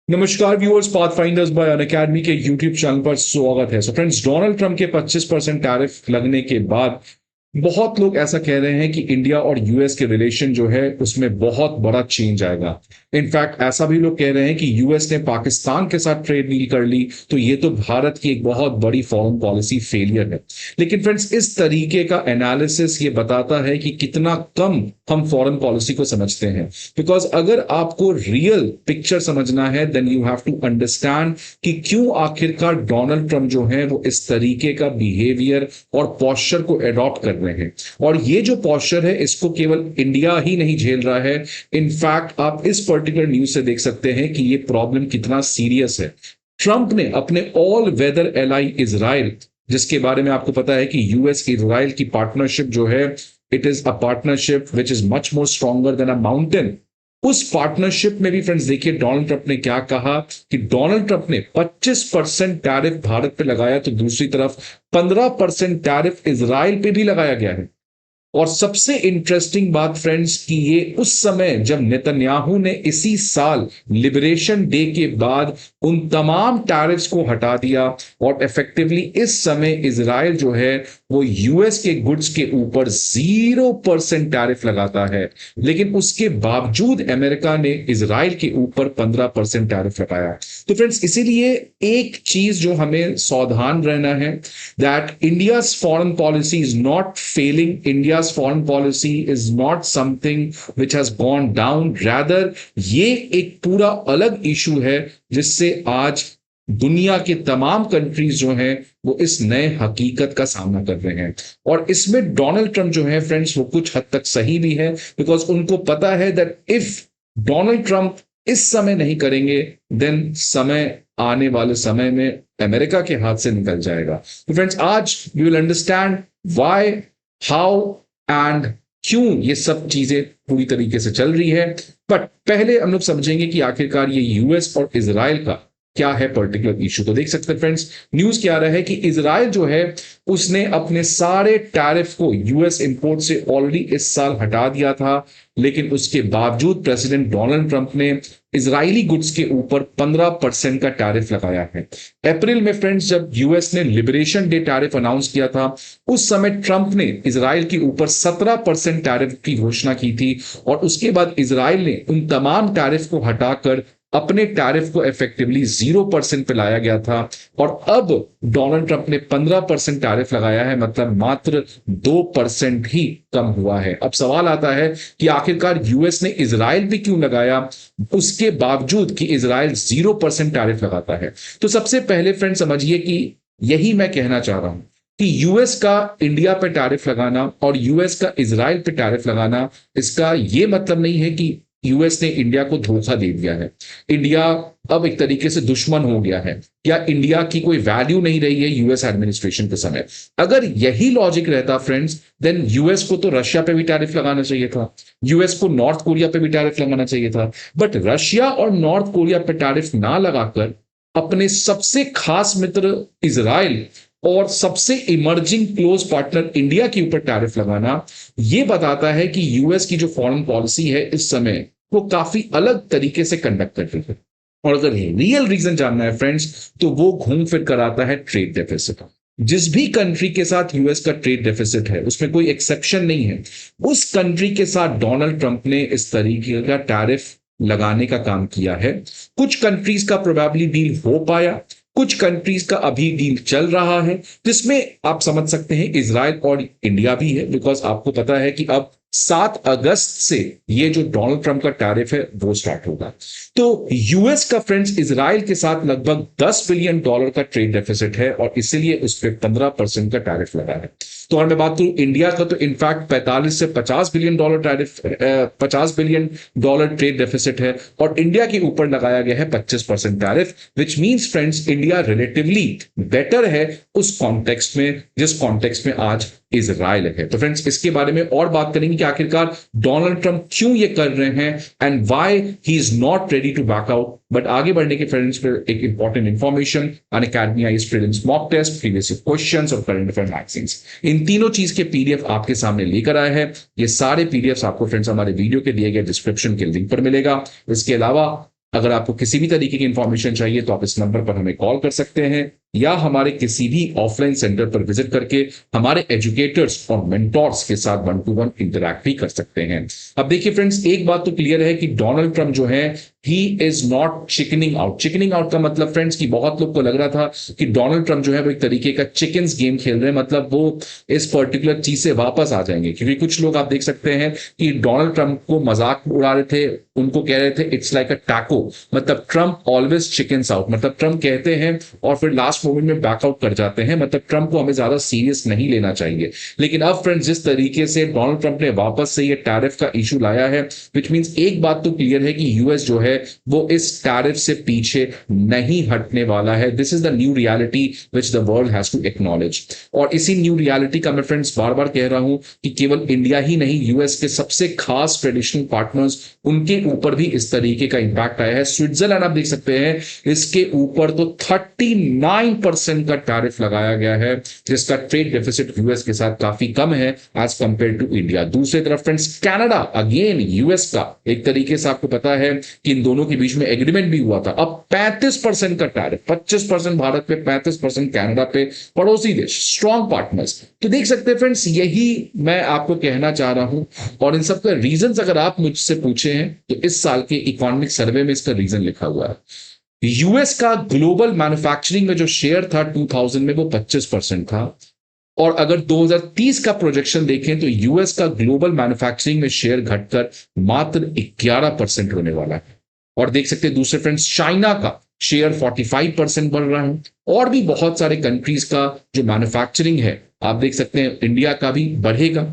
नमस्कार viewers, Pathfinders bye Unacademy के YouTube channel पर स्वागत है। सो फ्रेंड्स, डोनाल्ड ट्रंप के 25% टैरिफ लगने के बाद बहुत लोग ऐसा कह रहे हैं कि इंडिया और यूएस के रिलेशन जो है उसमें बहुत बड़ा चेंज आएगा। इनफैक्ट ऐसा भी लोग कह रहे हैं कि यूएस ने पाकिस्तान के साथ ट्रेड डील कर ली तो ये तो भारत की एक बहुत बड़ी फॉरेन पॉलिसी फेलियर है। लेकिन फ्रेंड्स, इस तरीके का एनालिसिस ये बताता है कि कितना कम हम फॉरेन पॉलिसी को समझते हैं। बिकॉज अगर आपको रियल पिक्चर समझना है then you have to understand कि क्यों आखिरकार डोनाल्ड ट्रंप जो है वो इस तरीके का बिहेवियर और पॉस्चर को एडॉप्ट कर रहे हैं। और ये जो पॉस्चर है इसको केवल इंडिया ही नहीं झेल रहा है। इनफैक्ट आप इस पर्टिकुलर न्यूज से देख सकते हैं कि ये प्रॉब्लम कितना सीरियस है। ट्रंप ने अपने ऑल वेदर एलाई इजराइल, जिसके बारे में आपको पता है कि यूएस इजराइल की पार्टनरशिप जो है it is a partnership which is much more stronger than a mountain. उस पार्टनरशिप में भी फ्रेंड्स देखिए डोनाल्ड ट्रंप ने क्या कहा कि डोनाल्ड ट्रंप ने 25% टैरिफ भारत पे लगाया तो दूसरी तरफ 15% टैरिफ इजराइल पे भी लगाया गया है। और सबसे इंटरेस्टिंग बात फ्रेंड्स कि ये उस समय जब नेतन्याहू ने इसी साल लिबरेशन डे के बाद उन तमाम टैरिफ्स को हटा दिया और इफेक्टिवली इस समय इजराइल जो है वो यूएस के गुड्स के ऊपर 0% टैरिफ लगाता है। लेकिन उसके बावजूद अमेरिका ने इजराइल के ऊपर 15% टैरिफ लगाया। तो फ्रेंड्स, इसीलिए एक चीज जो हमें सावधान रहना है that India's foreign policy is not failing, India's foreign policy is not something which has gone down, rather ये एक पूरा अलग इशू है जिससे आज दुनिया के तमाम कंट्रीज जो हैं वो इस नए हकीकत का सामना कर रहे हैं। और इसमें डोनाल्ड ट्रंप जो है फ्रेंड्स वो कुछ हद तक सही भी है, बिकॉज उनको पता है दैट इफ डोनाल्ड ट्रंप इस समय नहीं करेंगे देन समय आने वाले समय में अमेरिका के हाथ से निकल जाएगा। तो फ्रेंड्स, आज we will understand why, how and क्यों ये सब चीजें पूरी तरीके से चल रही है। बट पहले हम लोग समझेंगे कि आखिरकार ये यूएस और इजराइल का क्या है पर्टिकुलर इशू। तो देख सकते हैं फ्रेंड्स, न्यूज क्या रहा है कि इजराइल जो है उसने अपने सारे टैरिफ को यूएस इंपोर्ट से ऑलरेडी इस साल हटा दिया था। लेकिन उसके बावजूद प्रेसिडेंट डोनाल्ड ट्रंप ने इजरायली गुड्स के ऊपर 15% का टैरिफ लगाया है। अप्रैल में फ्रेंड्स जब यूएस ने लिबरेशन डे टैरिफ अनाउंस किया था उस समय ट्रंप ने इजराइल के ऊपर 17% टैरिफ की घोषणा की थी। और उसके बाद इजराइल ने उन तमाम टैरिफ को हटाकर अपने टैरिफ को इफेक्टिवली 0% पे लाया गया था। और अब डोनाल्ड ट्रंप ने 15% टैरिफ लगाया है, मतलब मात्र 2% ही कम हुआ है। अब सवाल आता है कि आखिरकार यूएस ने इजराइल पे क्यों लगाया उसके बावजूद कि इजराइल 0% टैरिफ लगाता है। तो सबसे पहले फ्रेंड समझिए कि यही मैं कहना चाह रहा हूं कि यूएस का इंडिया पे टैरिफ लगाना और यूएस का इजराइल पे टैरिफ लगाना, इसका यह मतलब नहीं है कि यूएस ने इंडिया को धोखा दे दिया है, इंडिया अब एक तरीके से दुश्मन हो गया है, या इंडिया की कोई वैल्यू नहीं रही है यूएस एडमिनिस्ट्रेशन के समय। अगर यही लॉजिक रहता फ्रेंड्स देन यूएस को तो रशिया पे भी टैरिफ लगाना चाहिए था, यूएस को नॉर्थ कोरिया पे भी टैरिफ लगाना चाहिए था। बट रशिया और नॉर्थ कोरिया पे टैरिफ ना लगाकर अपने सबसे खास मित्र इजराइल और सबसे इमर्जिंग क्लोज पार्टनर इंडिया के ऊपर टैरिफ लगाना, यह बताता है कि यूएस की जो फॉरेन पॉलिसी है इस समय वो काफी अलग तरीके से कंडक्ट कर रही है। और अगर रियल रीजन जानना है फ्रेंड्स तो वो घूम फिर कर आता है ट्रेड डेफिसिट। जिस भी कंट्री के साथ यूएस का ट्रेड डेफिसिट है उसमें कोई एक्सेप्शन नहीं है, उस कंट्री के साथ डोनाल्ड ट्रंप ने इस तरीके का टैरिफ लगाने का काम किया है। कुछ कंट्रीज का प्रोबेबली डील हो पाया, कुछ कंट्रीज का अभी डील चल रहा है, जिसमें आप समझ सकते हैं इजराइल और इंडिया भी है। बिकॉज आपको पता है कि अब 7 अगस्त से ये जो डोनाल्ड ट्रंप का टैरिफ है वो स्टार्ट होगा। तो यूएस का फ्रेंड्स इजराइल के साथ लगभग $10 बिलियन का ट्रेड डेफिसिट है और इसीलिए उस पर 15% का टैरिफ लगा है। तो अगर मैं बात करूं इंडिया का तो इनफैक्ट 45 से $50 billion tariff, $50 billion trade deficit है और इंडिया के ऊपर लगाया गया है 25% tariff, which means friends India relatively better है उस कॉन्टेक्स्ट में जिस कॉन्टेक्स्ट में आज इजराइल है। तो फ्रेंड्स इसके बारे में और बात करेंगे कि आखिरकार डोनाल्ड ट्रंप क्यों ये कर रहे हैं and why he is not ready to back out. But आगे बढ़ने के फ्रेंड्स पर एक important information, Unacademy IAS prelims mock test, previous questions और करंट अफेयर मैगजीन्स, इन तीनों चीज के पीडीएफ आपके सामने लेकर आए हैं। ये सारे पीडीएफ आपको फ्रेंड्स हमारे वीडियो के दिए गए डिस्क्रिप्शन के लिंक पर मिलेगा। इसके अलावा अगर आपको किसी भी तरीके की इंफॉर्मेशन चाहिए तो आप इस नंबर पर हमें कॉल कर सकते हैं या हमारे किसी भी ऑफलाइन सेंटर पर विजिट करके हमारे एजुकेटर्स और मेंटोर्स के साथ 1-to-1 इंटरैक्ट भी कर सकते हैं। अब देखिए फ्रेंड्स, एक बात तो क्लियर है कि डोनाल्ड ट्रंप जो है he is not chickening out. Chickening out का मतलब फ्रेंड्स कि बहुत लोग को लग रहा था कि डोनाल्ड ट्रंप जो है वो एक तरीके का चिकन्स गेम खेल रहे हैं, मतलब वो इस पर्टिकुलर चीज से वापस आ जाएंगे। क्योंकि कुछ लोग आप देख सकते हैं कि डोनाल्ड ट्रंप को मजाक उड़ा रहे थे, उनको कह रहे थे इट्स लाइक अ टैको, मतलब ट्रंप ऑलवेज चिकन्स आउट, मतलब ट्रंप कहते हैं और फिर लास्ट मोमेंट में बैकआउट कर जाते हैं, मतलब ट्रंप को हमें ज्यादा सीरियस नहीं लेना चाहिए। लेकिन अब फ्रेंड्स, जिस तरीके से डोनाल्ड ट्रंप ने वापस से ये टैरिफ का इशू लाया है, विच मीन्स एक बात तो क्लियर है कि यूएस जो है वो इस टैरिफ से पीछे नहीं हटने वाला है। This is the new reality which the world has to acknowledge. और इसी न्यू रियलिटी का मैं फ्रेंड्स बार बार कह रहा हूं कि केवल इंडिया ही नहीं, यूएस के सबसे खास ट्रेडिशनल पार्टनर्स, उनके ऊपर भी इस तरीके का इंपैक्ट आया है। स्विट्जरलैंड आप देख सकते हैं, इसके ऊपर तो 39% का टैरिफ लगाया गया है, जिसका ट्रेड डेफिसिट यूएस के साथ काफी कम है एज कंपेयर टू इंडिया। दूसरी तरफ फ्रेंड्स, कनाडा अगेन यूएस का एक तरीके से आपको पता है कि इन दोनों के बीच में एग्रीमेंट भी हुआ था। अब 35% का टैरिफ, 25% भारत पे, 35% कनाडा पे, पड़ोसी देश, स्ट्रॉन्ग पार्टनर्स। तो देख सकते हैं फ्रेंड्स, यही मैं आपको कहना चाह रहा हूं। और इन सब का रीजन अगर आप मुझसे पूछे हैं तो इस साल के इकोनॉमिक सर्वे में इसका रीजन लिखा हुआ है। यूएस का ग्लोबल मैन्युफैक्चरिंग में जो शेयर था 2000 में वो 25% था, और अगर 2030 का प्रोजेक्शन देखें तो यूएस का ग्लोबल मैन्युफैक्चरिंग में शेयर घटकर मात्र 11% होने वाला है। और देख सकते हैं दूसरे फ्रेंड्स, चाइना का शेयर 45% बढ़ रहा है, और भी बहुत सारे कंट्रीज का जो मैन्युफैक्चरिंग है आप देख सकते हैं इंडिया का भी बढ़ेगा।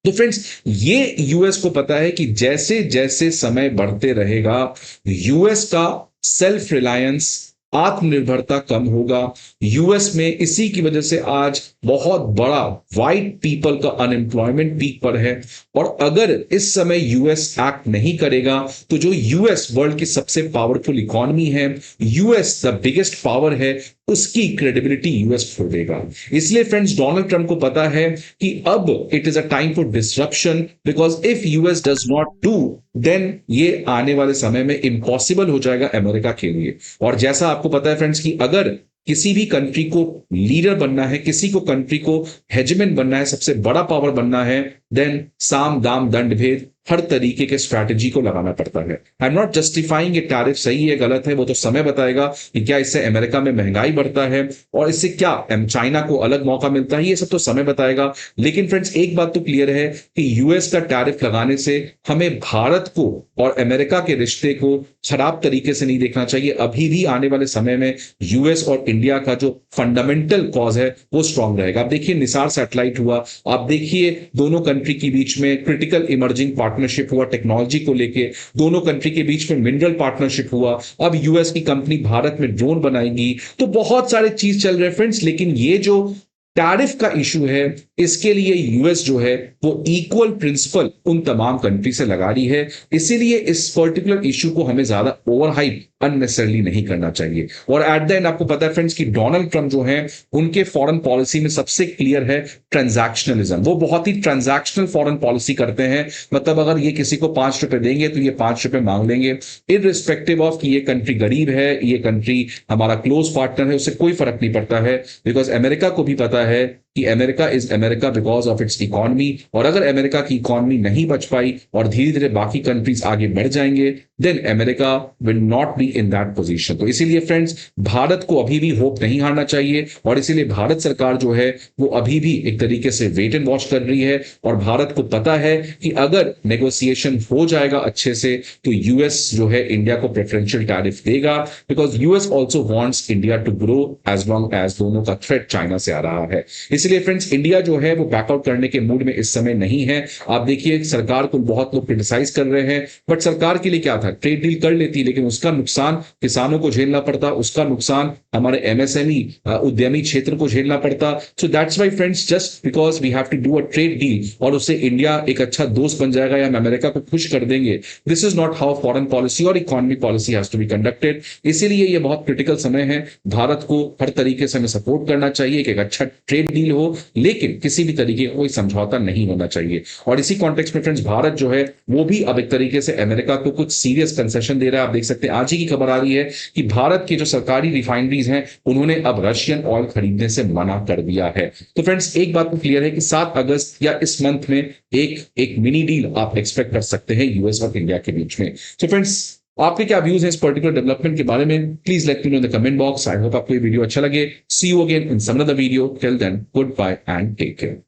तो फ्रेंड्स, ये यूएस को पता है कि जैसे जैसे समय बढ़ते रहेगा यूएस का सेल्फ रिलायंस, आत्मनिर्भरता कम होगा। यूएस में इसी की वजह से आज बहुत बड़ा वाइट पीपल का अनएम्प्लॉयमेंट पीक पर है। और अगर इस समय यूएस एक्ट नहीं करेगा तो जो यूएस वर्ल्ड की सबसे पावरफुल इकोनॉमी है, यूएस द बिगेस्ट पावर है, उसकी क्रेडिबिलिटी यूएस खो देगा। इसलिए फ्रेंड्स, डोनाल्ड ट्रंप को पता है कि अब it is a time for disruption, because if US does not do then ये आने वाले समय में इम्पॉसिबल हो जाएगा अमेरिका के लिए। और जैसा आपको पता है फ्रेंड्स कि अगर किसी भी कंट्री को लीडर बनना है, किसी को कंट्री को हेजमेन बनना है, सबसे बड़ा पावर बनना है, देन साम दाम दंड भेद हर तरीके के स्ट्रैटेजी को लगाना पड़ता है। आई एम नॉट जस्टिफाइंग ये टैरिफ सही है गलत है, वो तो समय बताएगा कि क्या इससे अमेरिका में महंगाई बढ़ता है और इससे क्या चाइना को अलग मौका मिलता है, ये सब तो समय बताएगा। लेकिन फ्रेंड्स, एक बात तो क्लियर है कि यूएस का टैरिफ लगाने से हमें भारत को और अमेरिका के रिश्ते को खराब तरीके से नहीं देखना चाहिए। अभी भी आने वाले समय में यूएस और इंडिया का जो फंडामेंटल कॉज है वो स्ट्रांग रहेगा। आप देखिए निसार सैटेलाइट हुआ, आप देखिए दोनों कंट्री के बीच में क्रिटिकल इमर्जिंग पार्टनरशिप हुआ टेक्नोलॉजी को लेके, दोनों कंट्री के बीच में मिनरल पार्टनरशिप हुआ, अब यूएस की कंपनी भारत में ड्रोन बनाएगी। तो बहुत सारे चीज चल रहे हैं फ्रेंड्स, लेकिन ये जो टैरिफ का इशू है इसके लिए यूएस जो है वो इक्वल प्रिंसिपल उन तमाम कंट्री से लगा रही है। इसीलिए इस पर्टिकुलर इशू को हमें ज्यादा ओवरहाइप अननेसेसरली नहीं करना चाहिए। और एट द एंड आपको पता है फ्रेंड्स कि डोनाल्ड ट्रंप जो है उनके फॉरेन पॉलिसी में सबसे क्लियर है ट्रांजैक्शनलिज्म। वो बहुत ही ट्रांजैक्शनल फॉरेन पॉलिसी करते हैं, मतलब अगर ये किसी को 5 रुपए देंगे तो ये 5 रुपए मांग लेंगे, इररिस्पेक्टिव ऑफ कि ये कंट्री गरीब है, ये कंट्री हमारा क्लोज पार्टनर है, उससे कोई फर्क नहीं पड़ता है। बिकॉज अमेरिका को भी पता है कि America is America because of its economy, और अगर अमेरिका की इकोनॉमी नहीं बच पाई और धीरे धीरे बाकी कंट्रीज आगे बढ़ जाएंगे then America will not be in that position. तो इसीलिए फ्रेंड्स, भारत को अभी भी होप नहीं हारना चाहिए, और इसीलिए भारत सरकार जो है वो अभी भी एक तरीके से वेट एंड वॉच कर रही है। और भारत को पता है कि अगर नेगोशिएशन हो जाएगा अच्छे से तो यूएस जो है इंडिया को प्रेफरेंशियल टैरिफ देगा, because US also wants India to grow as long as दोनों का थ्रेट चाइना से आ रहा है। इसलिए फ्रेंड्स, इंडिया जो है वो बैकआउट करने के मूड में इस समय नहीं है। आप देखिए सरकार को बहुत लोग क्रिटिसाइज कर रहे हैं, बट सरकार के लिए क्या था, ट्रेड डील कर लेती लेकिन उसका नुकसान किसानों को झेलना पड़ता, उसका नुकसान हमारे एमएसएमई उद्यमी क्षेत्र को झेलना पड़ता। So that's why friends, just because we have to do a trade deal और उससे इंडिया एक अच्छा दोस्त बन जाएगा या हम अमेरिका को खुश कर देंगे, this is not how foreign policy और economic policy has to be conducted. इसीलिए ये बहुत क्रिटिकल समय है, भारत को हर तरीके से हमें सपोर्ट करना चाहिए कि एक अच्छा ट्रेड डील हो, लेकिन किसी भी तरीके का कोई समझौता नहीं होना चाहिए। और इसी कॉन्टेक्स्ट में फ्रेंड्स, भारत जो है वो भी अब एक तरीके से अमेरिका को कुछ सीरियस कंसेशन दे रहा है। आप देख सकते हैं आज ही की खबर आ रही है कि भारत की जो सरकारी रिफाइनरीज हैं उन्होंने अब रशियन ऑयल खरीदने से मना कर दिया है। तो फ्रेंड्स, एक बात तो क्लियर है कि 7 अगस्त या इस मंथ में एक एक मिनी डील आप एक्सपेक्ट कर सकते हैं यूएस और इंडिया के बीच में। तो फ्रेंड्स, आपके क्या व्यूज हैं इस पर्टिकुलर डेवलपमेंट के बारे में? Please let me know in the comment box. I hope आपको ये वीडियो अच्छा लगे। See you again in some other video. Till then, goodbye and take care.